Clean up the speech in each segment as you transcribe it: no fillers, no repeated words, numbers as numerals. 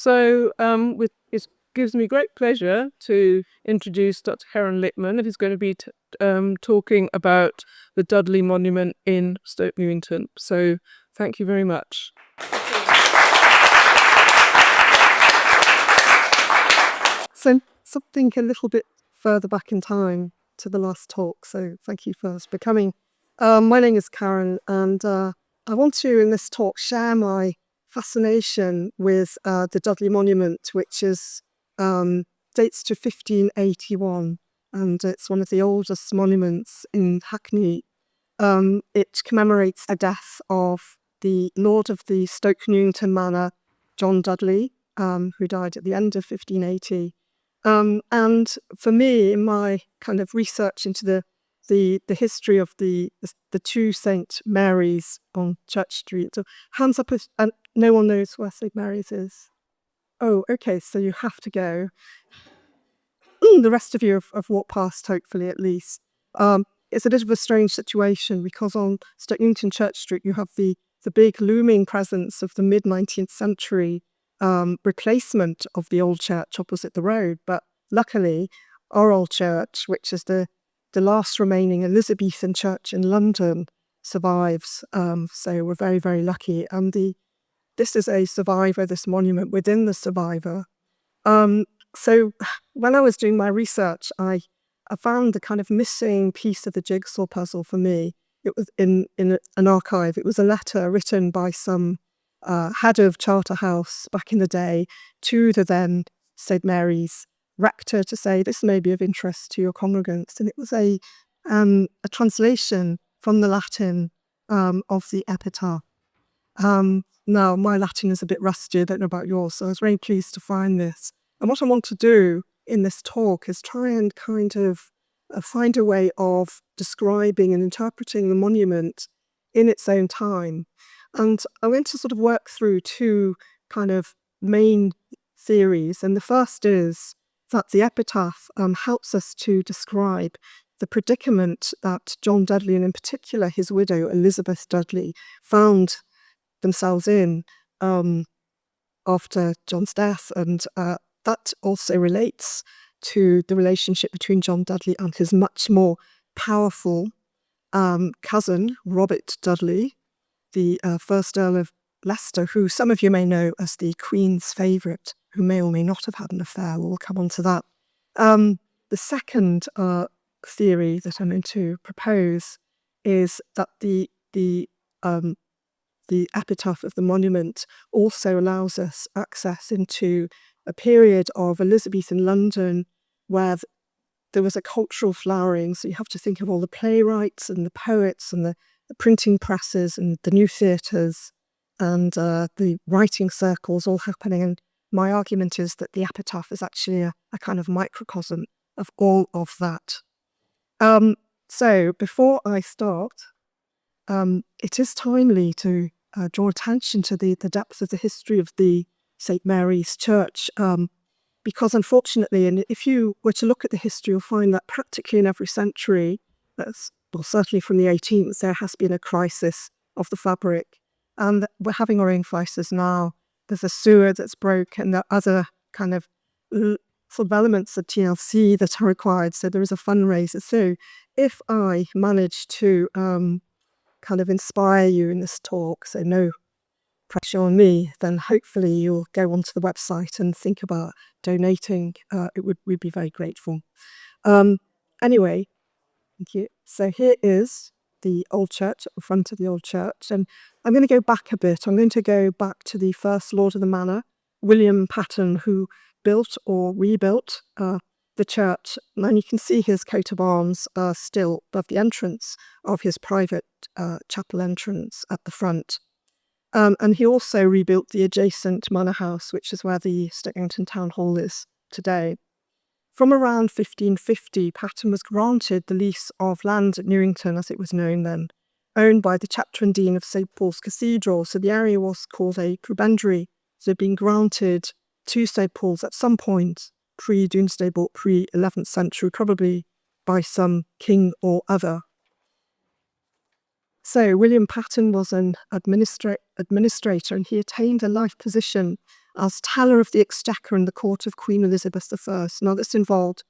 It gives me great pleasure to introduce Dr. Caron Lipman, who's going to be talking about the Dudley Monument in Stoke Newington. So thank you very much. So something a little bit further back in time to the last talk. So thank you first for coming. My name is Caron, and I want to, in this talk, share my fascination with the Dudley Monument, which is dates to 1581, and it's one of the oldest monuments in Hackney. It commemorates the death of the Lord of the Stoke Newington Manor, John Dudley, who died at the end of 1580. And for me, in my kind of research into the history of the two St. Mary's on Church Street, so hands up, and no one knows where St. Mary's is. Oh, okay, so you have to go. The rest of you have walked past, hopefully, at least. It's a bit of a strange situation because on Stoke Newington Church Street, you have the big looming presence of the mid-19th century replacement of the old church opposite the road. But luckily, our old church, which is the last remaining Elizabethan church in London, survives. So we're very, very lucky. And this is a survivor, this monument within the survivor. So when I was doing my research, I found the kind of missing piece of the jigsaw puzzle for me. It was in an archive. It was a letter written by some head of Charterhouse back in the day to the then St. Mary's rector to say, this may be of interest to your congregants. And it was a translation from the Latin of the epitaph. Now, my Latin is a bit rusty, I don't know about yours, so I was very pleased to find this. And what I want to do in this talk is try and kind of find a way of describing and interpreting the monument in its own time. And I'm going to sort of work through two kind of main theories. And the first is that the epitaph helps us to describe the predicament that John Dudley, and in particular his widow, Elizabeth Dudley, found themselves in after John's death. And that also relates to the relationship between John Dudley and his much more powerful cousin, Robert Dudley, the first Earl of Leicester, who some of you may know as the Queen's favourite, who may or may not have had an affair. We'll come on to that. The second theory that I'm going to propose is that the epitaph of the monument also allows us access into a period of Elizabethan London where there was a cultural flowering. So you have to think of all the playwrights and the poets and the printing presses and the new theatres and the writing circles all happening. And my argument is that the epitaph is actually a kind of microcosm of all of that. So before I start, it is timely to draw attention to the depth of the history of the St. Mary's Church, because unfortunately, and if you were to look at the history, you'll find that practically in every century, certainly from the 18th, there has been a crisis of the fabric. And we're having our own crisis now. There's a sewer that's broken, there are other kind of sort of elements of TLC that are required. So there is a fundraiser. So if I manage to kind of inspire you in this talk, so no pressure on me, then hopefully you'll go onto the website and think about donating. We'd be very grateful. Anyway, thank you. So here is the old church, at the front of the old church. And I'm going to go back a bit. I'm going to go back to the first lord of the manor, William Patten, who built or rebuilt the church. And you can see his coat of arms still above the entrance of his private chapel entrance at the front. And he also rebuilt the adjacent manor house, which is where the Stoke Newington Town Hall is today. From around 1550, Patten was granted the lease of land at Newington, as it was known then, owned by the chapter and dean of St. Paul's Cathedral. So the area was called a prebendary. So it had been granted to St. Paul's at some point, pre-Domesday Book, pre-11th century, probably by some king or other. So William Patten was an administrator, and he attained a life position as teller of the Exchequer in the court of Queen Elizabeth I. Now, this involved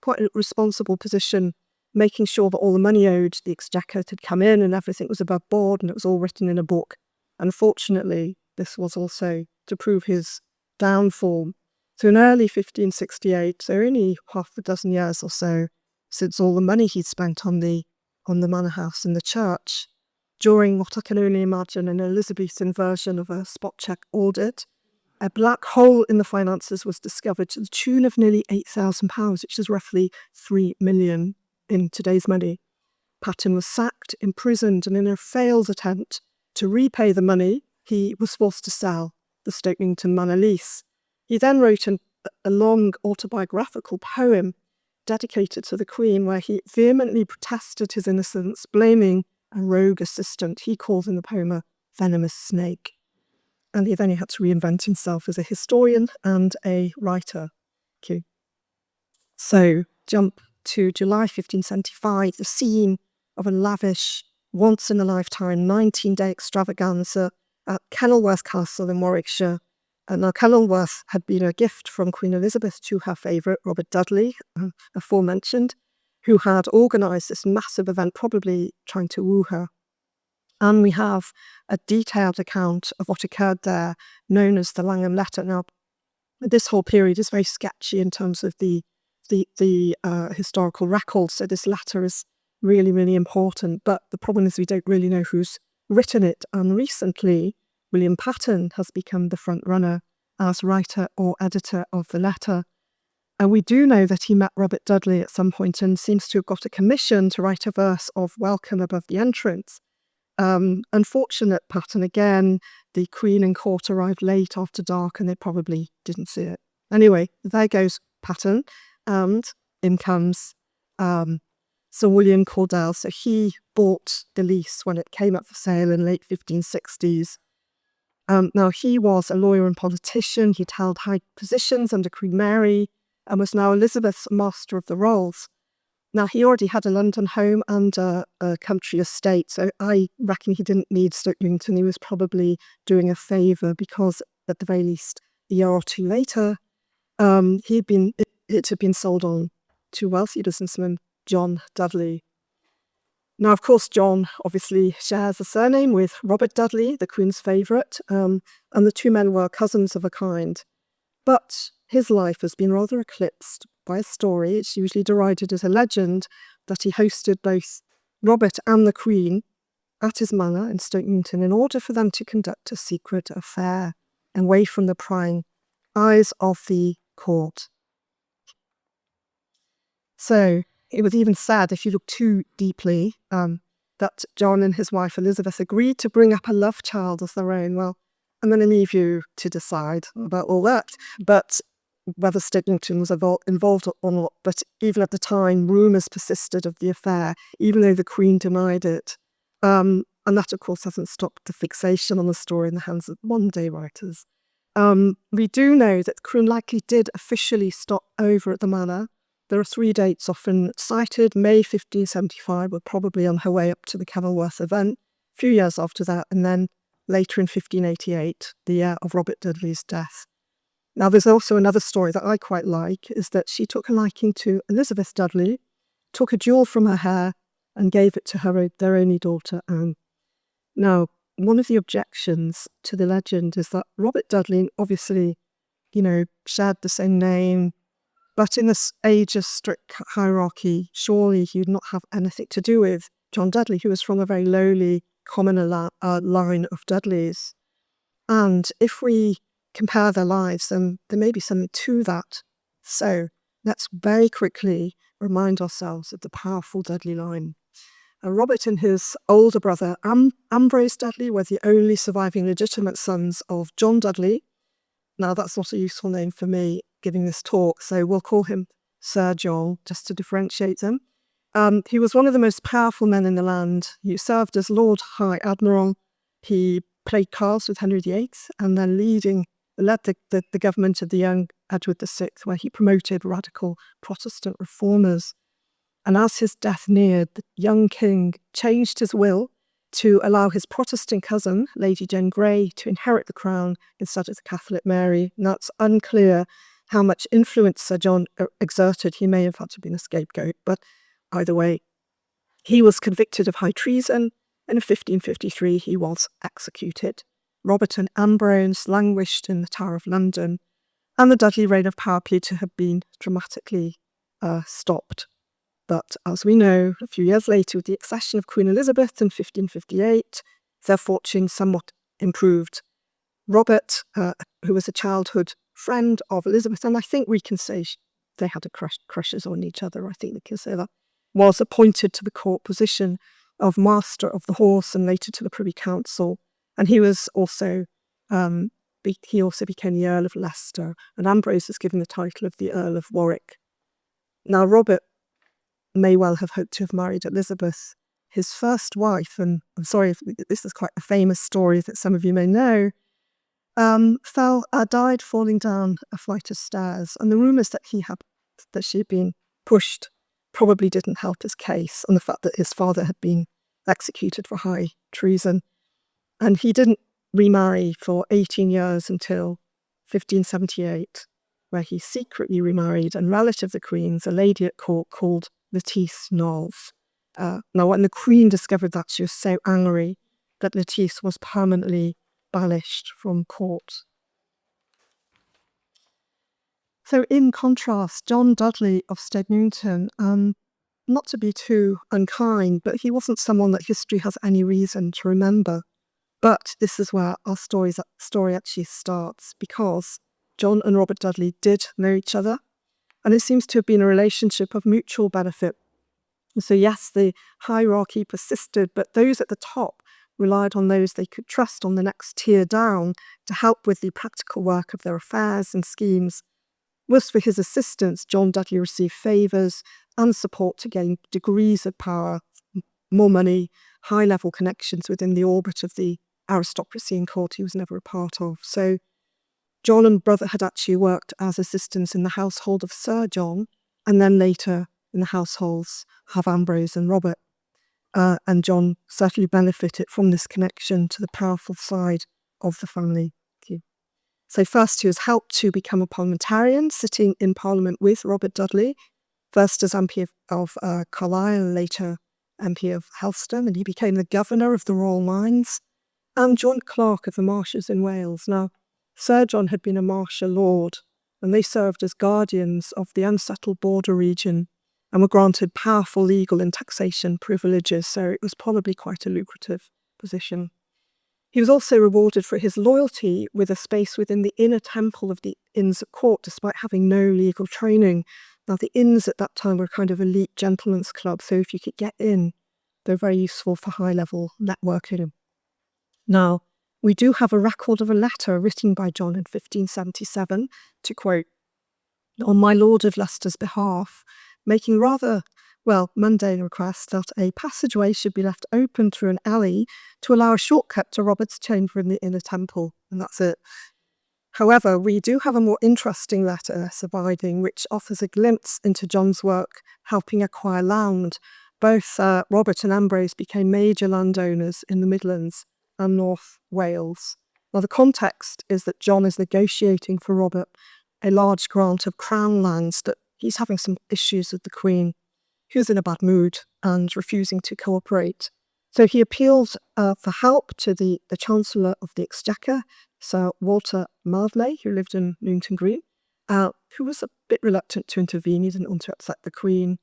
quite a responsible position, making sure that all the money owed the Exchequer had come in and everything was above board and it was all written in a book. Unfortunately, this was also to prove his downfall. So in early 1568, so only half a dozen years or so since all the money he'd spent on the manor house and the church, during what I can only imagine an Elizabethan version of a spot check audit, a black hole in the finances was discovered to the tune of nearly £8,000, which is roughly 3 million in today's money. Patten was sacked, imprisoned, and in a failed attempt to repay the money, he was forced to sell the Stoke Newington manor lease. He then wrote a long autobiographical poem dedicated to the Queen, where he vehemently protested his innocence, blaming a rogue assistant he called in the poem a venomous snake. And then he had to reinvent himself as a historian and a writer. Okay. So jump to July 1575, the scene of a lavish, once-in-a-lifetime 19-day extravaganza at Kenilworth Castle in Warwickshire. And now Kenilworth had been a gift from Queen Elizabeth to her favourite, Robert Dudley, aforementioned, who had organised this massive event, probably trying to woo her. And we have a detailed account of what occurred there, known as the Langham Letter. Now, this whole period is very sketchy in terms of the historical record, so this letter is really, really important. But the problem is we don't really know who's written it. And recently, William Patten has become the front runner as writer or editor of the letter. And we do know that he met Robert Dudley at some point and seems to have got a commission to write a verse of welcome above the entrance. Unfortunate pattern again, the Queen and court arrived late after dark and they probably didn't see it. Anyway, there goes Patten, and in comes Sir William Cordell. So he bought the lease when it came up for sale in late 1560s. Now, he was a lawyer and politician. He'd held high positions under Queen Mary and was now Elizabeth's Master of the Rolls. Now, he already had a London home and a country estate, so I reckon he didn't need Stoke Newington. He was probably doing a favour because, at the very least, a year or two later, it had been sold on to wealthy businessman John Dudley. Now, of course, John obviously shares a surname with Robert Dudley, the Queen's favourite, and the two men were cousins of a kind. But his life has been rather eclipsed by a story. It's usually derided as a legend that he hosted both Robert and the Queen at his manor in Stoke Newington in order for them to conduct a secret affair away from the prying eyes of the court. So it was even said, if you look too deeply, that John and his wife Elizabeth agreed to bring up a love child as their own. Well, I'm going to leave you to decide about all that, but whether Stoke Newington was involved or not. But even at the time, rumours persisted of the affair, even though the Queen denied it. And that, of course, hasn't stopped the fixation on the story in the hands of modern-day writers. We do know that the Queen likely did officially stop over at the manor. There are 3 dates often cited. May 1575, were probably on her way up to the Kenilworth event. A few years after that, and then later in 1588, the year of Robert Dudley's death. Now, there's also another story that I quite like, is that she took a liking to Elizabeth Dudley, took a jewel from her hair, and gave it to their only daughter, Anne. Now, one of the objections to the legend is that Robert Dudley obviously, shared the same name, but in this age of strict hierarchy, surely he would not have anything to do with John Dudley, who was from a very lowly, commoner line of Dudleys. And if we compare their lives, then there may be something to that. So let's very quickly remind ourselves of the powerful Dudley line. Robert and his older brother Ambrose Dudley were the only surviving legitimate sons of John Dudley. Now, that's not a useful name for me giving this talk, so we'll call him Sir John, just to differentiate them. He was one of the most powerful men in the land. He served as Lord High Admiral. He played cards with Henry VIII, and then led the government of the young Edward VI, where he promoted radical Protestant reformers. And as his death neared, the young king changed his will to allow his Protestant cousin, Lady Jane Grey, to inherit the crown instead of the Catholic Mary. Now, it's unclear how much influence Sir John exerted. He may have had to be a scapegoat, but either way, he was convicted of high treason, and in 1553 he was executed. Robert and Ambrose languished in the Tower of London, and the Dudley reign of power appeared to have been dramatically stopped. But as we know, a few years later, with the accession of Queen Elizabeth in 1558, their fortune somewhat improved. Robert, who was a childhood friend of Elizabeth, and I think we can say they had crushes on each other, I think we can say that, was appointed to the court position of Master of the Horse and later to the Privy Council. And he was also, he also became the Earl of Leicester, and Ambrose was given the title of the Earl of Warwick. Now, Robert may well have hoped to have married Elizabeth, his first wife, and I'm sorry if this is quite a famous story that some of you may know, died falling down a flight of stairs, and the rumours that she had been pushed probably didn't help his case, and the fact that his father had been executed for high treason. And he didn't remarry for 18 years until 1578, where he secretly remarried, and relative of the Queen's, a lady at court called Lettice Knowles. Now, when the Queen discovered that, she was so angry that Lettice was permanently banished from court. So in contrast, John Dudley of Stoke Newington, not to be too unkind, but he wasn't someone that history has any reason to remember. But this is where our story actually starts, because John and Robert Dudley did know each other, and it seems to have been a relationship of mutual benefit. So yes, the hierarchy persisted, but those at the top relied on those they could trust on the next tier down to help with the practical work of their affairs and schemes. Whilst for his assistants, John Dudley received favours and support to gain degrees of power, more money, high-level connections within the orbit of the aristocracy and court he was never a part of. So John and brother had actually worked as assistants in the household of Sir John, and then later in the households of Ambrose and Robert. And John certainly benefited from this connection to the powerful side of the family. So first he was helped to become a parliamentarian, sitting in Parliament with Robert Dudley, first as MP of Carlisle and later MP of Helston, and he became the governor of the Royal Mines and joint clerk of the marshes in Wales. Now, Sir John had been a marshal lord, and they served as guardians of the unsettled border region and were granted powerful legal and taxation privileges, so it was probably quite a lucrative position. He was also rewarded for his loyalty with a space within the inner temple of the Inns of Court, despite having no legal training. Now, the inns at that time were kind of elite gentlemen's clubs, so if you could get in, they're very useful for high-level networking. Now, we do have a record of a letter written by John in 1577, to quote, "On my Lord of Leicester's behalf, making rather mundane request that a passageway should be left open through an alley to allow a shortcut to Robert's chamber in the inner temple," and that's it. However, we do have a more interesting letter surviving, which offers a glimpse into John's work helping acquire land. Both Robert and Ambrose became major landowners in the Midlands and North Wales. Now, the context is that John is negotiating for Robert a large grant of crown lands, that he's having some issues with the Queen, who's in a bad mood and refusing to cooperate. So he appealed for help to the Chancellor of the Exchequer, Sir Walter Mildmay, who lived in Newington Green, who was a bit reluctant to intervene. He didn't want to upset the Queen.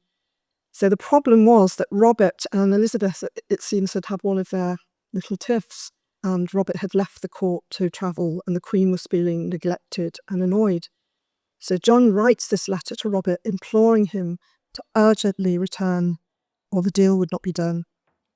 So the problem was that Robert and Elizabeth, it seems, had one of their little tiffs, and Robert had left the court to travel, and the Queen was feeling neglected and annoyed. So John writes this letter to Robert, imploring him to urgently return, or the deal would not be done.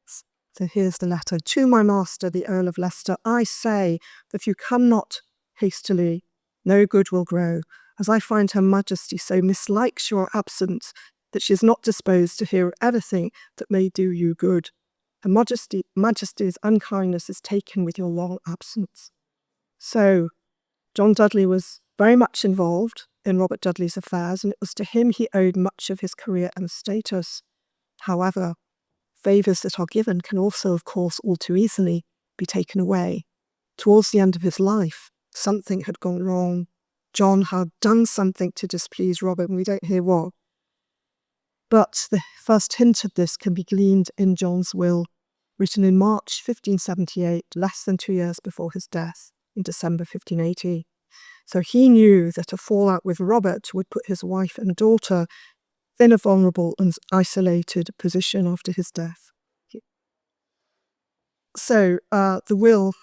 So here's the letter. "To my master, the Earl of Leicester, I say that if you come not hastily, no good will grow, as I find her majesty so mislikes your absence that she is not disposed to hear anything that may do you good. Her majesty's unkindness is taken with your long absence." So John Dudley was very much involved in Robert Dudley's affairs, and it was to him he owed much of his career and status. However, favours that are given can also, of course, all too easily be taken away. Towards the end of his life, something had gone wrong. John had done something to displease Robert, and we don't hear what. But the first hint of this can be gleaned in John's will, written in March 1578, less than 2 years before his death, in December 1580. So he knew that a fallout with Robert would put his wife and daughter in a vulnerable and isolated position after his death. So the will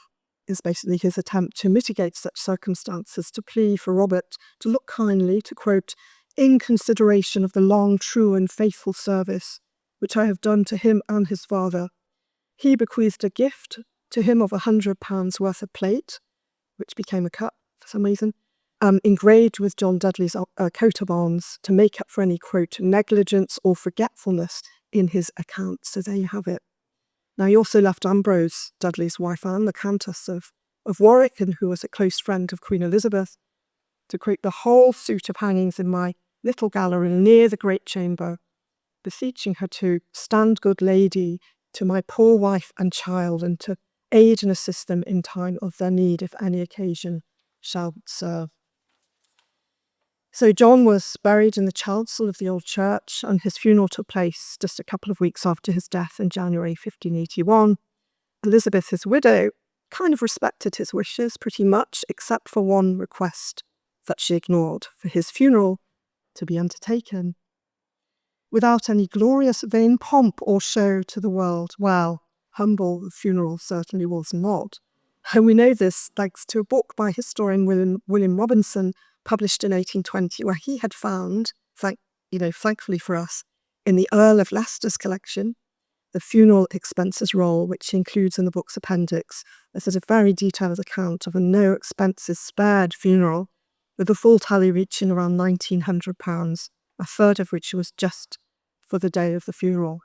is basically his attempt to mitigate such circumstances, to plea for Robert to look kindly, to quote, "in consideration of the long, true and faithful service which I have done to him and his father." He bequeathed a gift to him of £100 worth of plate, which became a cup for some reason, engraved with John Dudley's coat of arms to make up for any, quote, negligence or forgetfulness in his account. So there you have it. Now he also left Ambrose, Dudley's wife Anne, the Countess of Warwick, and who was a close friend of Queen Elizabeth, to create the whole suit of hangings in my little gallery near the great chamber, beseeching her to stand good lady to my poor wife and child, and to aid and assist them in time of their need, if any occasion shall serve. So John was buried in the chancel of the old church, and his funeral took place just a couple of weeks after his death in January 1581. Elizabeth, his widow, kind of respected his wishes pretty much, except for one request that she ignored: for his funeral to be undertaken without any glorious vain pomp or show to the world. Well, humble the funeral certainly was not. And we know this thanks to a book by historian William Robinson, published in 1820, where he had found, thankfully for us, in the Earl of Leicester's collection, the funeral expenses roll, which includes in the book's appendix a sort of very detailed account of a no expenses spared funeral, with a full tally reaching around £1,900, a third of which was just for the day of the funeral.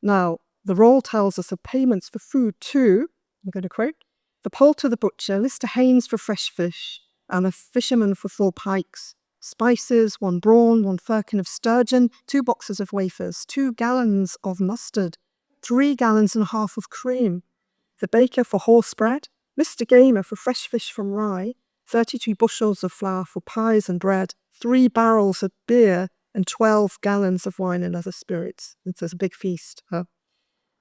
Now, the roll tells us of payments for food too. I'm going to quote: "The poulter the butcher, Mr. Haynes for fresh fish, and a fisherman for 4 pikes, spices, 1 brawn, 1 firkin of sturgeon, 2 boxes of wafers, 2 gallons of mustard, 3 gallons and a half of cream, the baker for horse bread, Mr. Gamer for fresh fish from Rye, 32 bushels of flour for pies and bread, 3 barrels of beer, and 12 gallons of wine and other spirits." It's a big feast.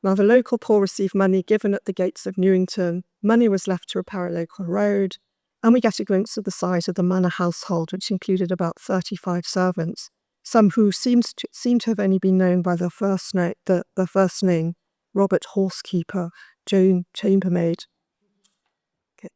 Now, the local poor received money given at the gates of Newington. Money was left to repair a local road, and we get a glimpse of the size of the manor household, which included about 35 servants, some who seem to have only been known by their first name, Robert Horsekeeper, Joan Chambermaid. Okay.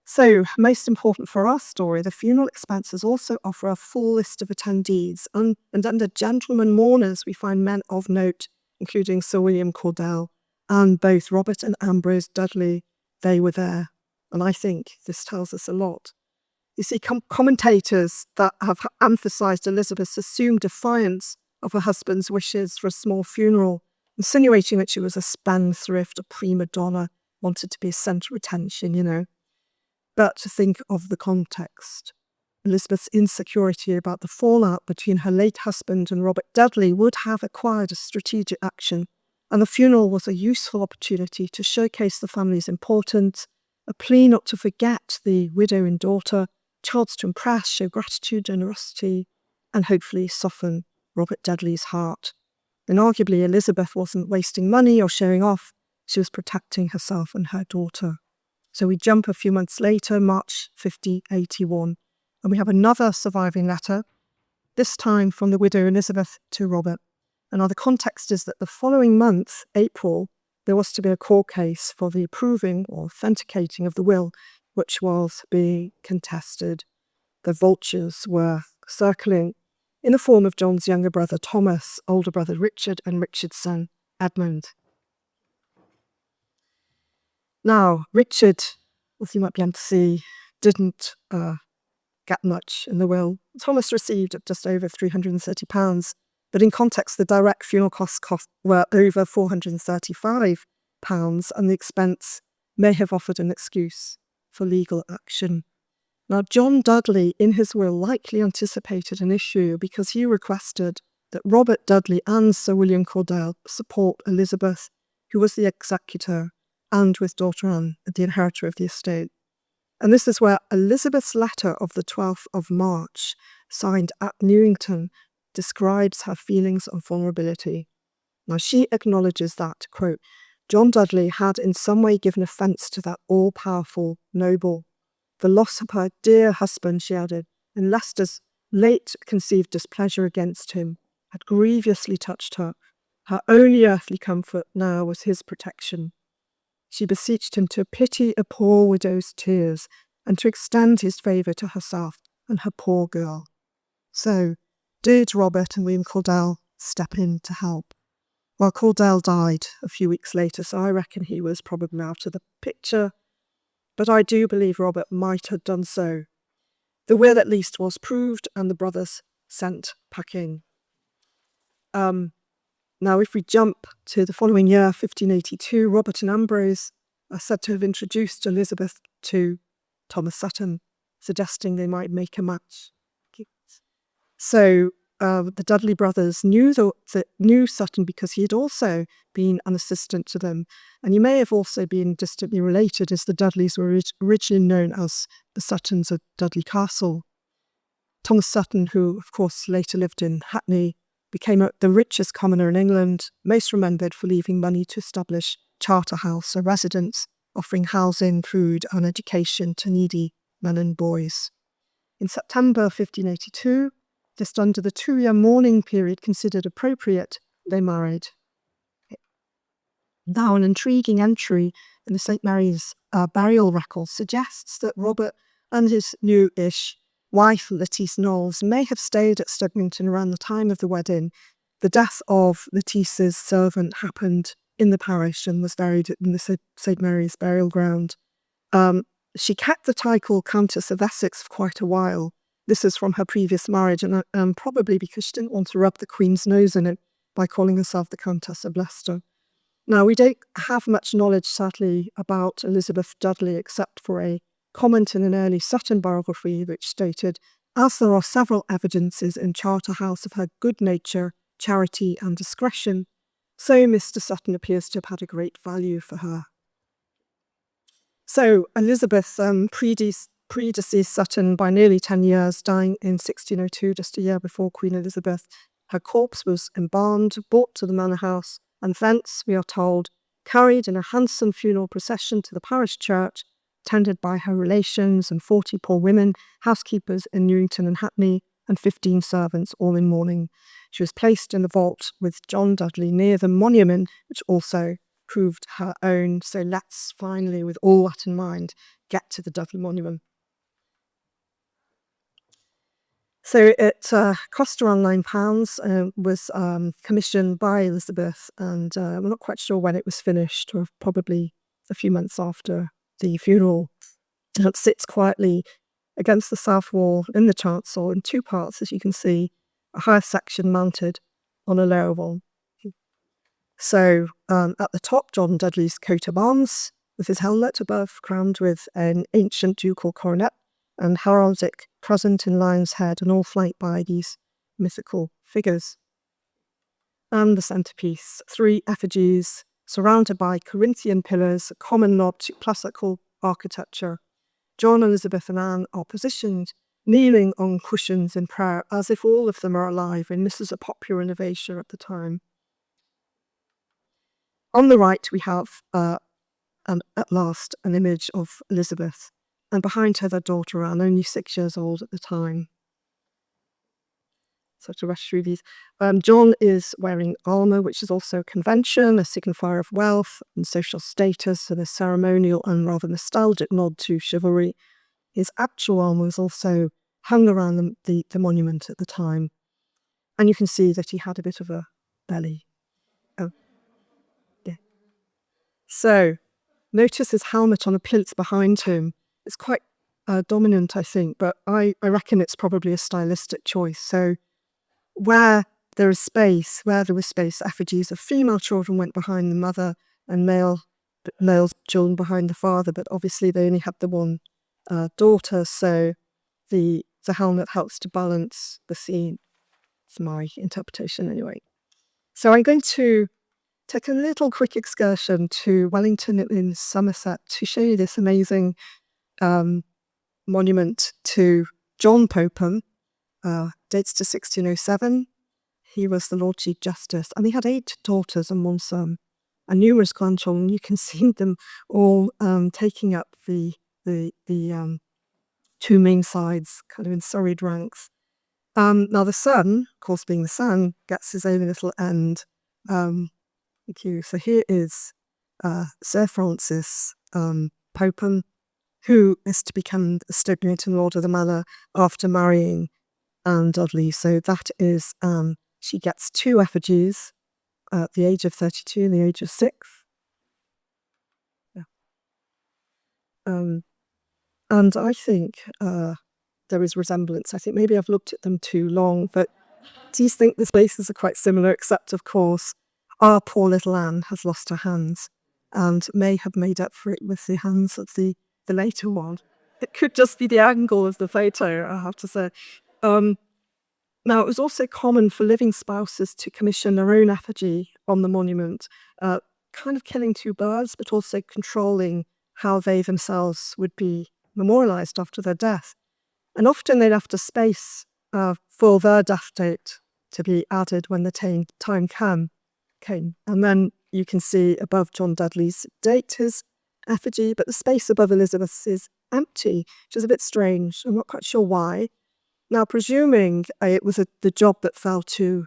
So, most important for our story, the funeral expenses also offer a full list of attendees, and under gentlemen mourners we find men of note, including Sir William Cordell, and both Robert and Ambrose Dudley. They were there, and I think this tells us a lot. You see, commentators that have emphasised Elizabeth's assumed defiance of her husband's wishes for a small funeral, insinuating that she was a spendthrift, a prima donna, wanted to be a centre of attention, But to think of the context. Elizabeth's insecurity about the fallout between her late husband and Robert Dudley would have acquired a strategic action, and the funeral was a useful opportunity to showcase the family's importance, a plea not to forget the widow and daughter, chance to impress, show gratitude, generosity, and hopefully soften Robert Dudley's heart. And arguably Elizabeth wasn't wasting money or showing off, she was protecting herself and her daughter. So we jump a few months later, March 1581, and we have another surviving letter, this time from the widow Elizabeth to Robert. And now the context is that the following month, April, there was to be a court case for the approving or authenticating of the will, which was being contested. The vultures were circling in the form of John's younger brother Thomas, older brother Richard, and Richard's son Edmund. Now, Richard, as you might be able to see, didn't get much in the will. Thomas received just over £330, but in context, the direct funeral costs were over £435, and the expense may have offered an excuse for legal action. Now, John Dudley, in his will, likely anticipated an issue because he requested that Robert Dudley and Sir William Cordell support Elizabeth, who was the executor, and with daughter Anne, the inheritor of the estate. And this is where Elizabeth's letter of the 12th of March, signed at Newington, describes her feelings of vulnerability. Now, she acknowledges that, quote, John Dudley had in some way given offence to that all-powerful noble. The loss of her dear husband, she added, and Leicester's late conceived displeasure against him, had grievously touched her. Her only earthly comfort now was his protection. She beseeched him to pity a poor widow's tears and to extend his favour to herself and her poor girl. So, did Robert and William Cordell step in to help? Well, Cordell died a few weeks later, so I reckon he was probably out of the picture. But I do believe Robert might have done so. The will at least was proved and the brothers sent packing. Now, if we jump to the following year, 1582, Robert and Ambrose are said to have introduced Elizabeth to Thomas Sutton, suggesting they might make a match. So the Dudley brothers knew Sutton because he had also been an assistant to them, and he may have also been distantly related, as the Dudleys were originally known as the Suttons of Dudley Castle. Thomas Sutton, who of course later lived in Hackney, became the richest commoner in England, most remembered for leaving money to establish Charterhouse, a residence offering housing, food and education to needy men and boys. In September 1582, just under the 2-year mourning period considered appropriate, they married. Now, an intriguing entry in the St Mary's burial record suggests that Robert and his new-ish wife, Lettice Knowles, may have stayed at Stoke Newington around the time of the wedding. The death of Lettice's servant happened in the parish and was buried in the St Mary's burial ground. She kept the title Countess of Essex for quite a while. This is from her previous marriage, and probably because she didn't want to rub the Queen's nose in it by calling herself the Countess of Leicester. Now, we don't have much knowledge, sadly, about Elizabeth Dudley, except for a comment in an early Sutton biography which stated, as there are several evidences in Charterhouse of her good nature, charity and discretion, so Mr. Sutton appears to have had a great value for her. So Elizabeth predeceased Sutton by nearly 10 years, dying in 1602, just a year before Queen Elizabeth. Her corpse was embalmed, brought to the manor house, and thence, we are told, carried in a handsome funeral procession to the parish church, attended by her relations and 40 poor women, housekeepers in Newington and Hackney, and 15 servants, all in mourning. She was placed in the vault with John Dudley near the monument, which also proved her own. So let's finally, with all that in mind, get to the Dudley monument. So it cost around £9, was commissioned by Elizabeth, and we're not quite sure when it was finished, or probably a few months after the funeral. And it sits quietly against the south wall in the chancel in 2 parts, as you can see, a higher section mounted on a lower one. So at the top, John Dudley's coat of arms, with his helmet above, crowned with an ancient ducal coronet, and heraldic crescent in lion's head, and all flanked by these mythical figures. And the centrepiece, 3 effigies surrounded by Corinthian pillars, a common nod to classical architecture. John, Elizabeth and Anne are positioned kneeling on cushions in prayer, as if all of them are alive, and this is a popular innovation at the time. On the right we have, at last, an image of Elizabeth, and behind her their daughter Anne, only 6 years old at the time. So to rush through these, John is wearing armour, which is also a convention, a signifier of wealth and social status, and a ceremonial and rather nostalgic nod to chivalry. His actual armour was also hung around the monument at the time, and you can see that he had a bit of a belly. Oh, yeah. So notice his helmet on a plinth behind him. It's quite dominant, I think, but I reckon it's probably a stylistic choice. So where there was space, effigies of female children went behind the mother, and male children behind the father, but obviously they only had the one daughter, so the helmet helps to balance the scene. That's my interpretation anyway. So I'm going to take a little quick excursion to Wellington in Somerset to show you this amazing monument to John Popham. Dates to 1607. He was the Lord Chief Justice, and he had 8 daughters and 1 son, and numerous grandchildren. You can see them all taking up the 2 main sides, kind of in serried ranks. Now the son, of course, being the son, gets his own little end. Thank you. So here is Sir Francis Popham, who is to become the Stoke Newington Lord of the Manor after marrying Anne Dudley. So that is, she gets 2 effigies at the age of 32 and the age of 6. Yeah. And I think there is resemblance. I think maybe I've looked at them too long, but do you think the spaces are quite similar, except, of course, our poor little Anne has lost her hands and may have made up for it with the hands of the later one. It could just be the angle of the photo, I have to say. Now, it was also common for living spouses to commission their own effigy on the monument, kind of killing 2 birds, but also controlling how they themselves would be memorialised after their death. And often they left a space for their death date to be added when the time came. And then you can see above John Dudley's date his effigy, but the space above Elizabeth's is empty, which is a bit strange. I'm not quite sure why. Now, presuming it was the job that fell to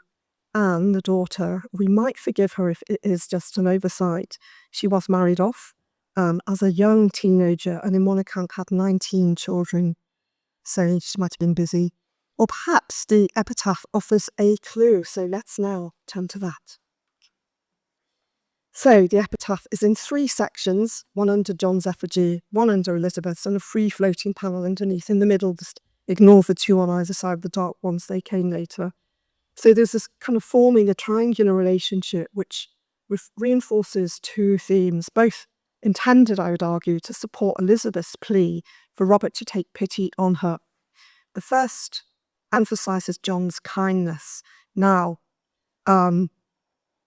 Anne, the daughter, we might forgive her if it is just an oversight. She was married off as a young teenager, and in one account had 19 children, so she might have been busy. Or perhaps the epitaph offers a clue, so let's now turn to that. So the epitaph is in 3 sections, one under John's effigy, one under Elizabeth's, and a free floating panel underneath. In the middle, just ignore the 2 on either side, the dark ones, they came later. So there's this kind of forming a triangular relationship which reinforces 2 themes, both intended, I would argue, to support Elizabeth's plea for Robert to take pity on her. The first emphasises John's kindness. Now,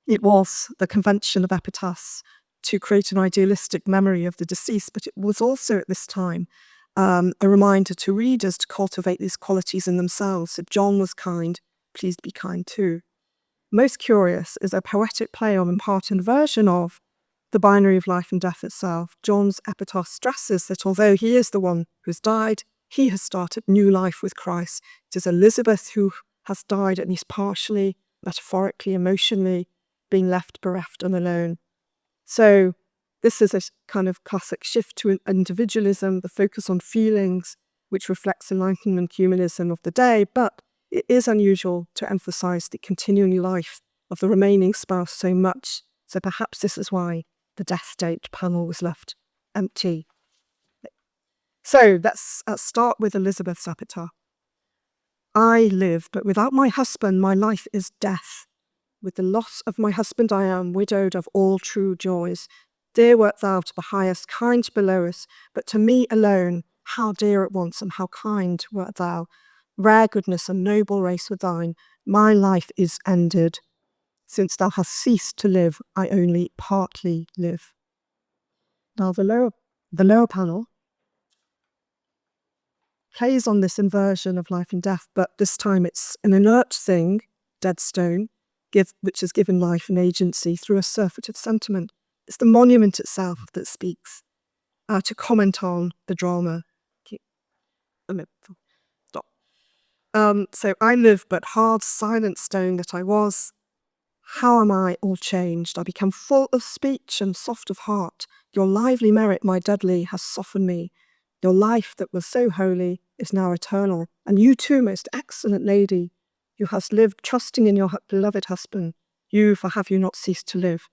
it was the convention of epitaphs to create an idealistic memory of the deceased, but it was also at this time a reminder to readers to cultivate these qualities in themselves. If John was kind, please be kind too. Most curious is a poetic play on and part inversion of the binary of life and death itself. John's epitaph stresses that although he is the one who has died, he has started new life with Christ. It is Elizabeth who has died, at least partially, metaphorically, emotionally, being left bereft and alone. So this is a kind of classic shift to individualism, the focus on feelings, which reflects Enlightenment humanism of the day, but it is unusual to emphasise the continuing life of the remaining spouse so much. So perhaps this is why the death date panel was left empty. So let's start with Elizabeth's epitaph. I live, but without my husband, my life is death. With the loss of my husband, I am widowed of all true joys. Dear wert thou to the highest, kind below us, but to me alone, how dear at once and how kind wert thou. Rare goodness and noble race were thine. My life is ended. Since thou hast ceased to live, I only partly live. Now the lower panel plays on this inversion of life and death, but this time it's an inert thing, dead stone, which has given life and agency through a surfeited sentiment. It's the monument itself that speaks to comment on the drama. Stop. So I live, but hard, silent stone that I was. How am I all changed? I become full of speech and soft of heart. Your lively merit, my Dudley, has softened me. Your life that was so holy is now eternal. And you too, most excellent lady, you hast lived trusting in your beloved husband. You, for have you not ceased to live,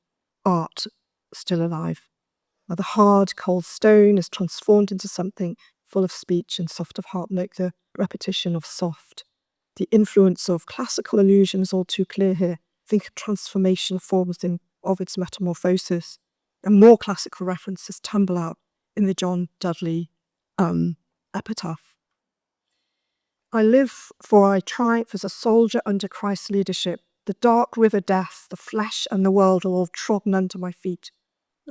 art still alive. Now the hard, cold stone is transformed into something full of speech and soft of heart. Note the repetition of soft. The influence of classical allusion is all too clear here. Think of transformation forms in Ovid's Metamorphosis, and more classical references tumble out in the John Dudley epitaph. I live, for I triumph as a soldier under Christ's leadership. The dark river death, the flesh and the world are all trodden under my feet.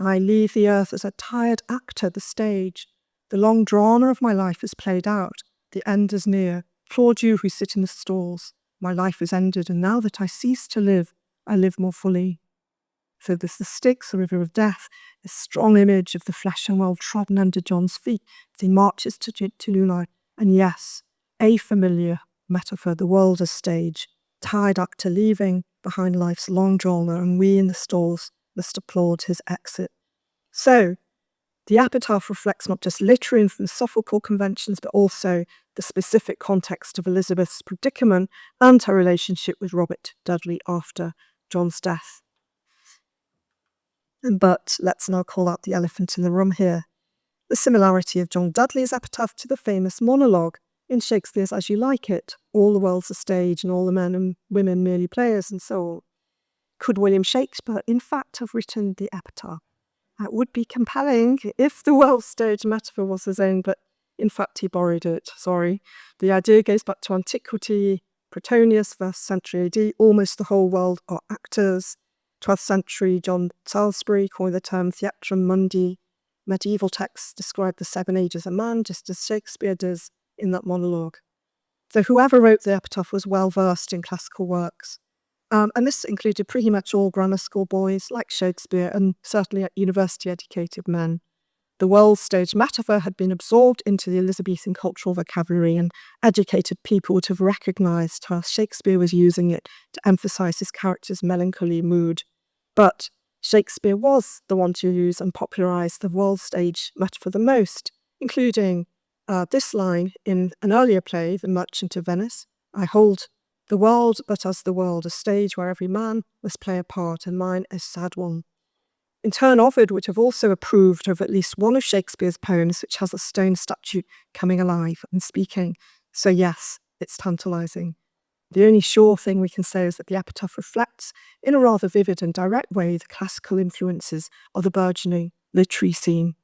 I leave the earth as a tired actor, the stage. The long drama of my life is played out. The end is near. Applaud you who sit in the stalls. My life is ended, and now that I cease to live, I live more fully. So there's the Styx, the river of death, a strong image of the flesh and world trodden under John's feet as he marches to new life. And yes, a familiar metaphor, the world as stage, tired actor leaving behind life's long drama, and we in the stalls must applaud his exit. So the epitaph reflects not just literary and philosophical conventions, but also the specific context of Elizabeth's predicament and her relationship with Robert Dudley after John's death. But let's now call out the elephant in the room here. The similarity of John Dudley's epitaph to the famous monologue in Shakespeare's As You Like It, all the world's a stage and all the men and women merely players, and so on. Could William Shakespeare, in fact, have written the epitaph? That would be compelling if the world stage metaphor was his own, but in fact he borrowed it, sorry. The idea goes back to antiquity, Protonius, 1st century AD, almost the whole world are actors. 12th century John Salisbury coined the term theatrum mundi. Medieval texts describe the 7 ages of man, just as Shakespeare does in that monologue. So whoever wrote the epitaph was well versed in classical works. And this included pretty much all grammar school boys like Shakespeare and certainly university educated men. The world stage metaphor had been absorbed into the Elizabethan cultural vocabulary, and educated people would have recognised how Shakespeare was using it to emphasise his character's melancholy mood. But Shakespeare was the one to use and popularise the world stage metaphor the most, including this line in an earlier play, The Merchant of Venice: I hold the world but as the world, a stage where every man must play a part, and mine a sad one. In turn, Ovid would have also approved of at least one of Shakespeare's poems, which has a stone statue coming alive and speaking. So yes, it's tantalising. The only sure thing we can say is that the epitaph reflects, in a rather vivid and direct way, the classical influences of the burgeoning literary scene.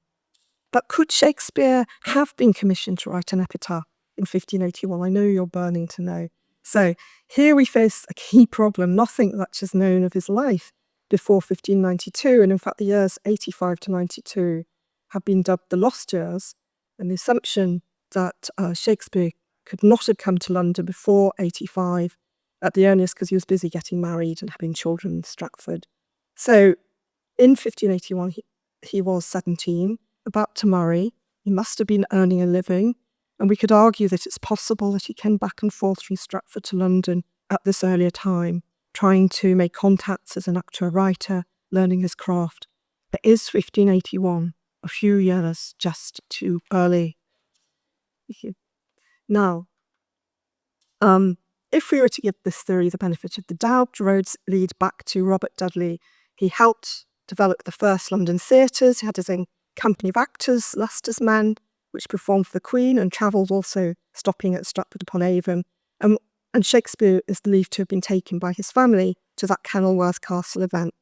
But could Shakespeare have been commissioned to write an epitaph in 1581? I know you're burning to know. So here we face a key problem. Nothing much is known of his life before 1592, and in fact the years 85 to 92 have been dubbed the lost years, and the assumption that Shakespeare could not have come to London before 85 at the earliest because he was busy getting married and having children in Stratford. So in 1581 he was 17, about to marry. He must have been earning a living, and we could argue that it's possible that he came back and forth from Stratford to London at this earlier time, trying to make contacts as an actor, writer, learning his craft. It is 1581, a few years just too early. Now, if we were to give this theory the benefit of the doubt, roads lead back to Robert Dudley. He helped develop the first London theatres. He had his own company of actors, Leicester's Men, which performed for the Queen and travelled also, stopping at Stratford-upon-Avon. And Shakespeare is believed to have been taken by his family to that Kenilworth Castle event.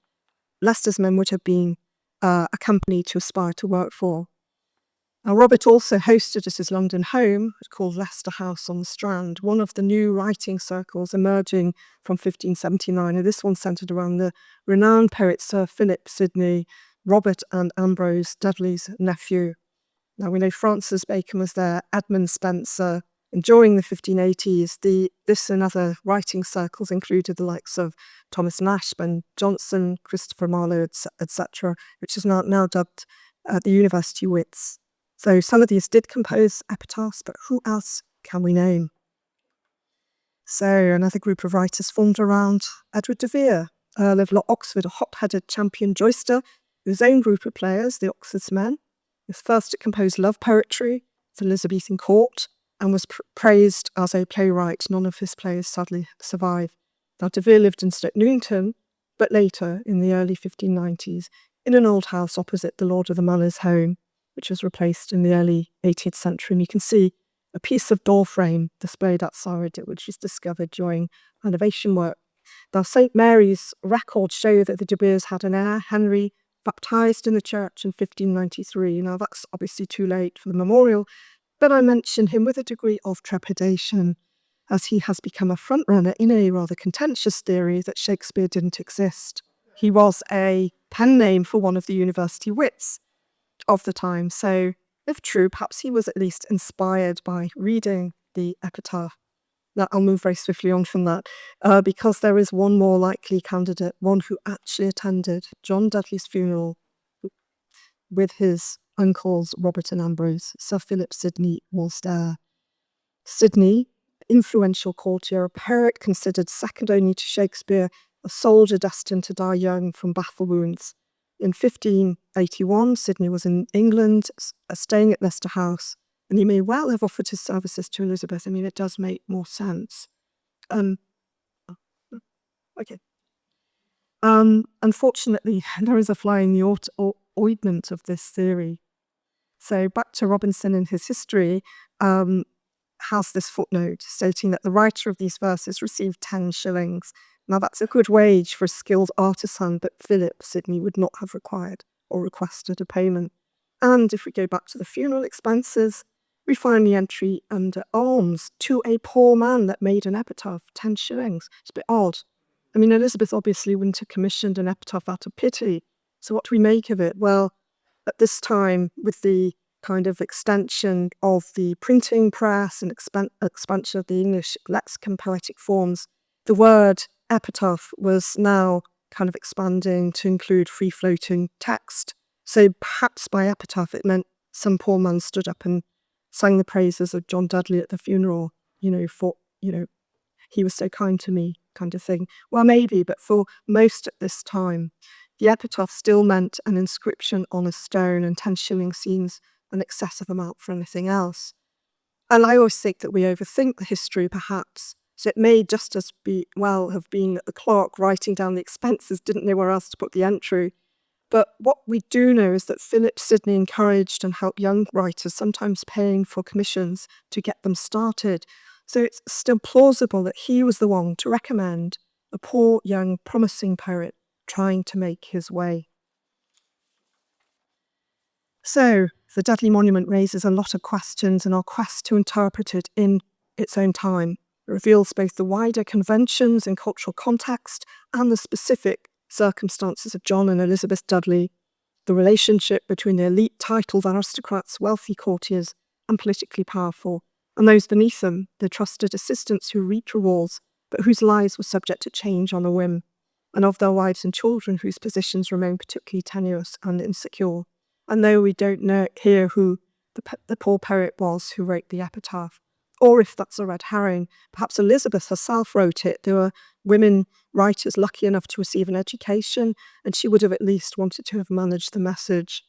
Leicester's Men would have been a company to aspire to work for. Now, Robert also hosted at his London home, called Leicester House on the Strand, one of the new writing circles emerging from 1579, and this one centred around the renowned poet Sir Philip Sidney, Robert and Ambrose Dudley's nephew. Now, we know Francis Bacon was there, Edmund Spenser, and during the 1580s, this and other writing circles included the likes of Thomas Nash, Ben Jonson, Christopher Marlowe, etc., which is now dubbed the University Wits. So some of these did compose epitaphs, but who else can we name? So another group of writers formed around Edward de Vere, Earl of Oxford, a hot-headed champion joister, his own group of players, the Oxford's Men. He was first to compose love poetry at the Elizabethan court and was praised as a playwright. None of his plays sadly survive. Now, de Vere lived in Stoke Newington, but later, in the early 1590s, in an old house opposite the Lord of the Manor's home, which was replaced in the early 18th century. And you can see a piece of door frame displayed outside it, which is discovered during renovation work. Now, St. Mary's records show that the de Veres had an heir, Henry, baptised in the church in 1593. Now, that's obviously too late for the memorial, but I mention him with a degree of trepidation. as he has become a frontrunner in a rather contentious theory that Shakespeare didn't exist. He was a pen name for one of the university wits of the time, so if true, perhaps he was at least inspired by reading the epitaph. Now, I'll move very swiftly on from that, because there is one more likely candidate, one who actually attended John Dudley's funeral with his uncles Robert and Ambrose. Sir Philip Sidney was there. Sidney, influential courtier, a poet considered second only to Shakespeare, a soldier destined to die young from battle wounds. In 1581, Sidney was in England, staying at Leicester House, and he may well have offered his services to Elizabeth. I mean, it does make more sense. Okay. Unfortunately, there is a fly in the ointment of this theory. So back to Robinson in his history, has this footnote stating that the writer of these verses received 10 shillings. Now that's a good wage for a skilled artisan, but Philip Sidney would not have required or requested a payment. And if we go back to the funeral expenses, we find the entry under alms to a poor man that made an epitaph, 10 shillings. It's a bit odd. I mean, Elizabeth obviously wouldn't have commissioned an epitaph out of pity. So what do we make of it? Well, at this time, with the kind of extension of the printing press and expansion of the English lexicon poetic forms, the word epitaph was now kind of expanding to include free-floating text. So perhaps by epitaph it meant some poor man stood up and sang the praises of John Dudley at the funeral, for, he was so kind to me, kind of thing. Well, maybe, but for most at this time, the epitaph still meant an inscription on a stone, and 10 shillings seems an excessive amount for anything else. And I always think that we overthink the history, perhaps. So it may just as well have been that the clerk writing down the expenses didn't know where else to put the entry. But what we do know is that Philip Sidney encouraged and helped young writers, sometimes paying for commissions to get them started. So it's still plausible that he was the one to recommend a poor, young, promising poet trying to make his way. So the Dudley Monument raises a lot of questions, and our quest to interpret it in its own time. It reveals both the wider conventions and cultural context and the specific circumstances of John and Elizabeth Dudley, the relationship between the elite titled aristocrats, wealthy courtiers, and politically powerful, and those beneath them, the trusted assistants who reach rewards, but whose lives were subject to change on a whim, and of their wives and children whose positions remain particularly tenuous and insecure. And though we don't know here who the poor poet was who wrote the epitaph, or if that's a red herring, perhaps Elizabeth herself wrote it. There were women writers lucky enough to receive an education, and she would have at least wanted to have managed the message.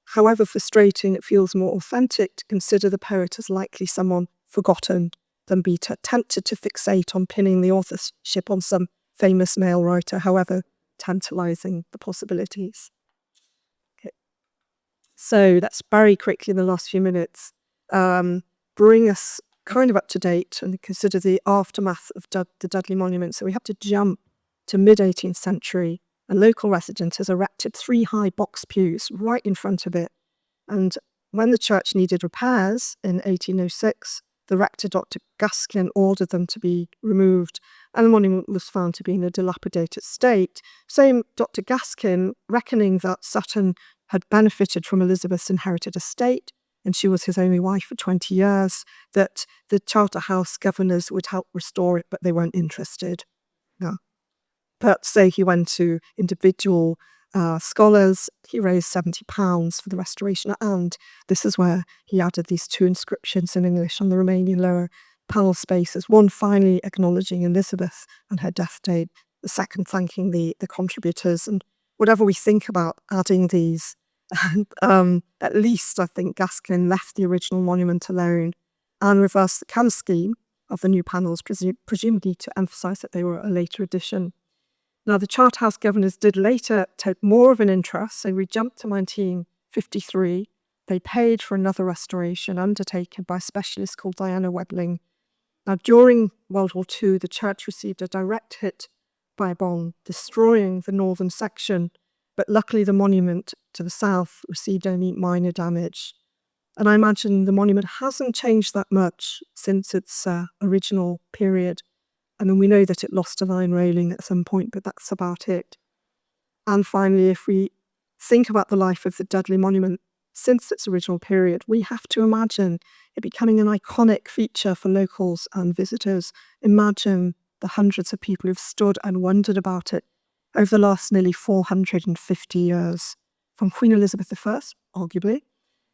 However frustrating, it feels more authentic to consider the poet as likely someone forgotten than be tempted to fixate on pinning the authorship on some famous male writer, however tantalising the possibilities. So that's very quickly in the last few minutes, bring us kind of up to date and consider the aftermath of the Dudley Monument. So we have to jump to mid-18th century, and local residents has erected 3 high box pews right in front of it. And when the church needed repairs in 1806, the rector, Dr Gaskin, ordered them to be removed, and the monument was found to be in a dilapidated state. Same Dr Gaskin, reckoning that Sutton had benefited from Elizabeth's inherited estate, and she was his only wife for 20 years, that the Charterhouse governors would help restore it, but they weren't interested. No. But so he went to individual scholars. He raised £70 for the restoration, and this is where he added these 2 inscriptions in English on the remaining lower panel spaces, one finally acknowledging Elizabeth and her death date, the second thanking the contributors. And whatever we think about adding these, at least I think Gaskin left the original monument alone and reversed the colour scheme of the new panels, presumably to emphasise that they were a later addition. Now, the Charterhouse governors did later take more of an interest, so we jumped to 1953. They paid for another restoration undertaken by a specialist called Diana Webling. Now, during World War II, the church received a direct hit by a bomb, destroying the northern section, but luckily the monument to the south received only minor damage. And I imagine the monument hasn't changed that much since its original period. I mean, we know that it lost a line railing at some point, but that's about it. And finally, if we think about the life of the Dudley Monument since its original period, we have to imagine it becoming an iconic feature for locals and visitors. Imagine the hundreds of people who've stood and wondered about it over the last nearly 450 years, from Queen Elizabeth I, arguably,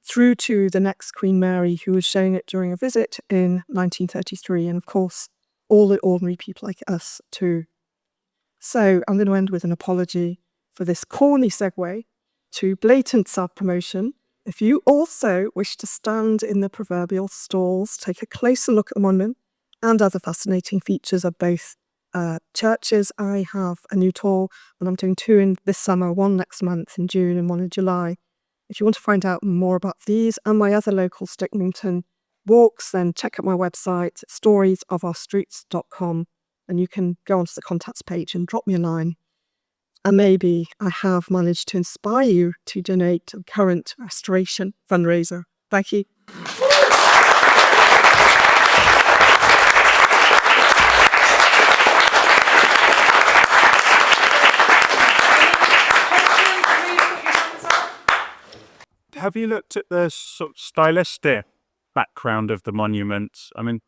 through to the next Queen Mary, who was showing it during a visit in 1933, and of course, all the ordinary people like us too. So I'm going to end with an apology for this corny segue to blatant self-promotion. If you also wish to stand in the proverbial stalls, take a closer look at the monument and other fascinating features of both churches, I have a new tour, and I'm doing two in this summer, one next month in June and one in July. If you want to find out more about these and my other local Stoke Newington walks, then check out my website, storiesofourstreets.com, and you can go onto the contacts page and drop me a line. And maybe I have managed to inspire you to donate to the current restoration fundraiser. Thank you. Have you looked at the sort of stylistic background of the monument? I mean,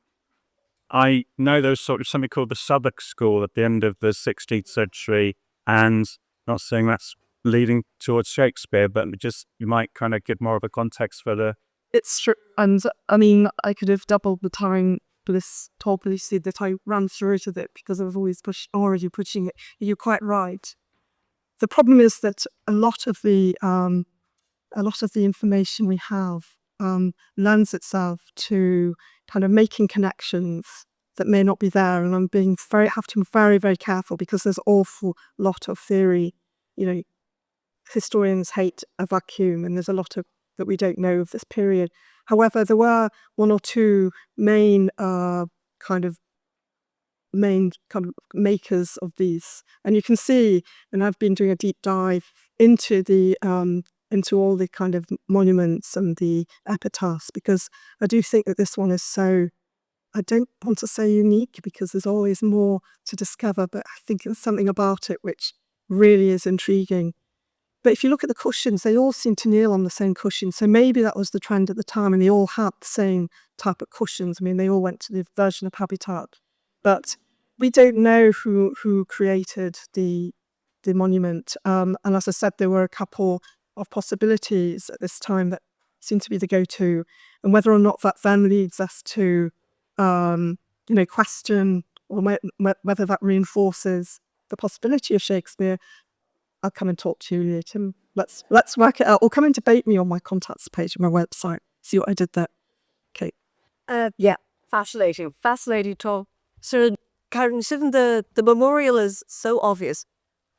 I know there was sort of something called the Southwark School at the end of the 16th century, and not saying that's leading towards Shakespeare, but just you might kind of give more of a context for the... It's true. And I mean, I could have doubled the time for this talk, but you see that I ran through it because I was always already pushing it. You're quite right. The problem is that a lot of the information we have lends itself to kind of making connections that may not be there, and have to be very, very careful because there's an awful lot of theory. You know, historians hate a vacuum, and there's a lot of that we don't know of this period. However, there were one or two main kind of makers of these, and you can see, and I've been doing a deep dive into all the kind of monuments and the epitaphs, because I do think that this one is so, I don't want to say unique because there's always more to discover, but I think there's something about it which really is intriguing. But if you look at the cushions, they all seem to kneel on the same cushion. So maybe that was the trend at the time, and they all had the same type of cushions. I mean, they all went to the version of habitat. But we don't know who created the monument. And as I said, there were a couple of possibilities at this time that seem to be the go-to. And whether or not that then leads us to, question, or whether that reinforces the possibility of Shakespeare, I'll come and talk to you later. Let's work it out. Or come and debate me on my contacts page on my website. See what I did there. Okay. Yeah, fascinating talk. So, Caron, given the memorial is so obvious,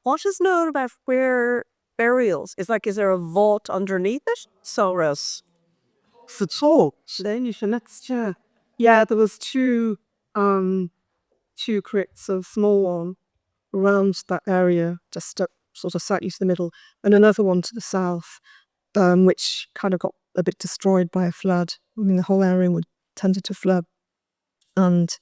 what is known about where burials? Is there a vault underneath it? Soros. For talk, then you should next year. Yeah, there was two crypts, a small one around that area, just up sort of slightly to the middle, and another one to the south, which kind of got a bit destroyed by a flood. I mean, the whole area tended to flood. And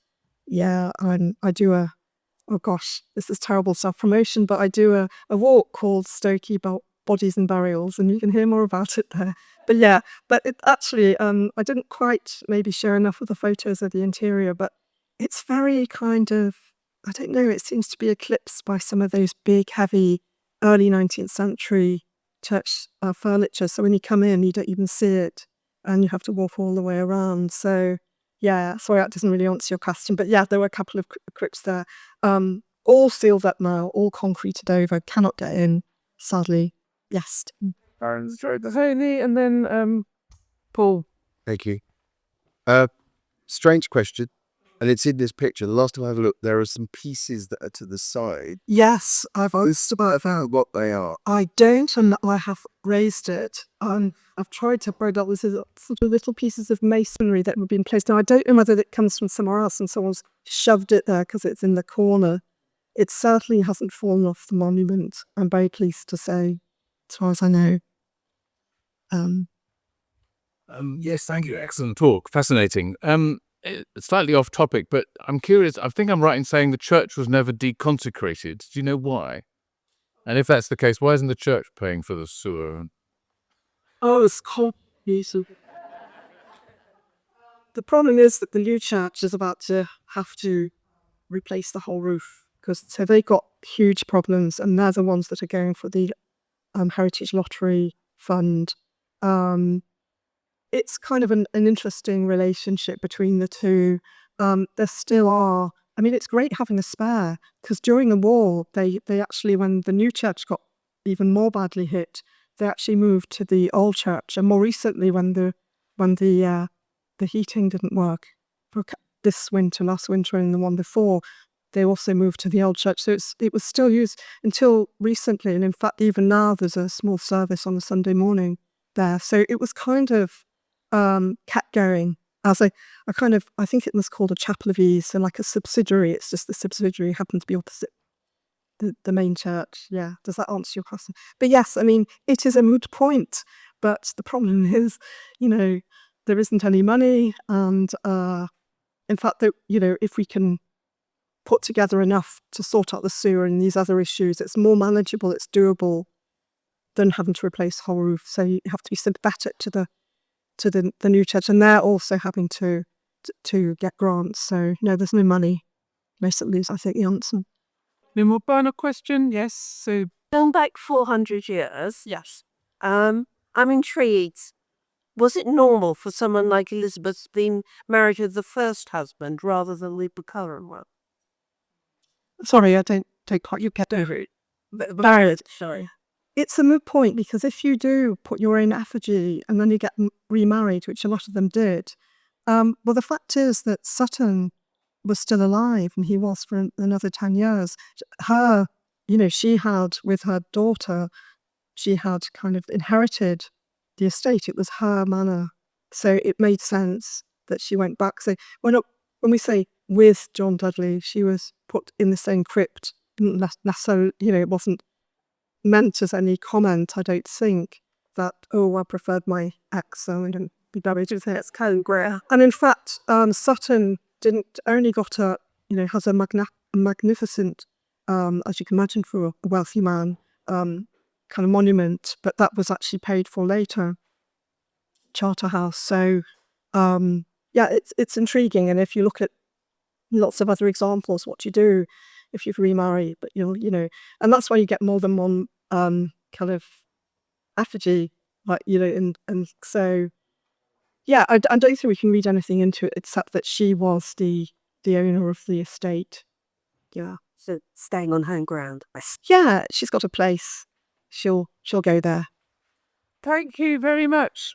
yeah, I do oh gosh, this is terrible self-promotion, but I do a walk called Stokey Bodies and Burials, and you can hear more about it there. But yeah, but it actually, I didn't quite maybe share enough of the photos of the interior, but it's very kind of, I don't know, it seems to be eclipsed by some of those big, heavy, early 19th century church furniture. So when you come in, you don't even see it, and you have to walk all the way around. So yeah, sorry, that doesn't really answer your question, but yeah, there were a couple of crypts there. All sealed up now, all concreted over, cannot get in, sadly. Yes. Karen's enjoyed the Hackney, and then Paul. Thank you. Strange question, and it's in this picture. The last time I had a look, there are some pieces that are to the side. Yes, I've Just about found what they are. I don't, and I have raised it. I've tried to break up. This is sort of little pieces of masonry that have been placed. Now, I don't know whether it comes from somewhere else and someone's shoved it there because it's in the corner. It certainly hasn't fallen off the monument, I'm very pleased to say, as far as I know. Yes, thank you. Excellent talk. Fascinating. Slightly off topic, but I'm curious. I think I'm right in saying the church was never deconsecrated. Do you know why? And if that's the case, why isn't the church paying for the sewer? Oh, it's complicated. The problem is that the new church is about to have to replace the whole roof because so they got huge problems, and they're the ones that are going for the Heritage Lottery Fund. It's kind of an interesting relationship between the two. There still are. I mean, it's great having a spare because during the war, they actually, when the new church got even more badly hit, they actually moved to the old church. And more recently, when the heating didn't work for this winter, last winter, and the one before, they also moved to the old church. So it was still used until recently, and in fact, even now, there's a small service on a Sunday morning there. So it was kind of kept going as I think it was called a chapel of ease, so like a subsidiary. It's just the subsidiary happened to be opposite the main church. Yeah, does that answer your question? But yes, I mean, it is a moot point, but the problem is, there isn't any money, and in fact, if we can put together enough to sort out the sewer and these other issues, it's more manageable, it's doable than having to replace the whole roof. So you have to be sympathetic to the new church, and they're also having to get grants. So no, there's no money. Basically, is I think the answer. No more final question? Yes. So Going back 400 years, Yes. I'm intrigued. Was it normal for someone like Elizabeth being married to the first husband rather than the current one? Sorry, I don't quite. You get over it. Married, sorry. It's a moot point because if you do put your own effigy and then you get remarried, which a lot of them did, well, the fact is that Sutton was still alive and he was for another 10 years. Her, she had, with her daughter, she had kind of inherited the estate. It was her manor. So it made sense that she went back. So when we say with John Dudley, she was put in the same crypt. Didn't necessarily, it wasn't meant as any comment, I don't think, that, I preferred my ex, so I didn't be buried with it. It's kind of rare. And in fact, Sutton didn't only got has a magnificent, as you can imagine for a wealthy man, kind of monument, but that was actually paid for later, Charterhouse. So, it's intriguing. And if you look at lots of other examples, what you do if you've remarried, but and that's why you get more than one kind of effigy, like, and so, yeah, I don't think we can read anything into it except that she was the owner of the estate. Yeah. So staying on home ground. Yeah, she's got a place. She'll go there. thank you very much.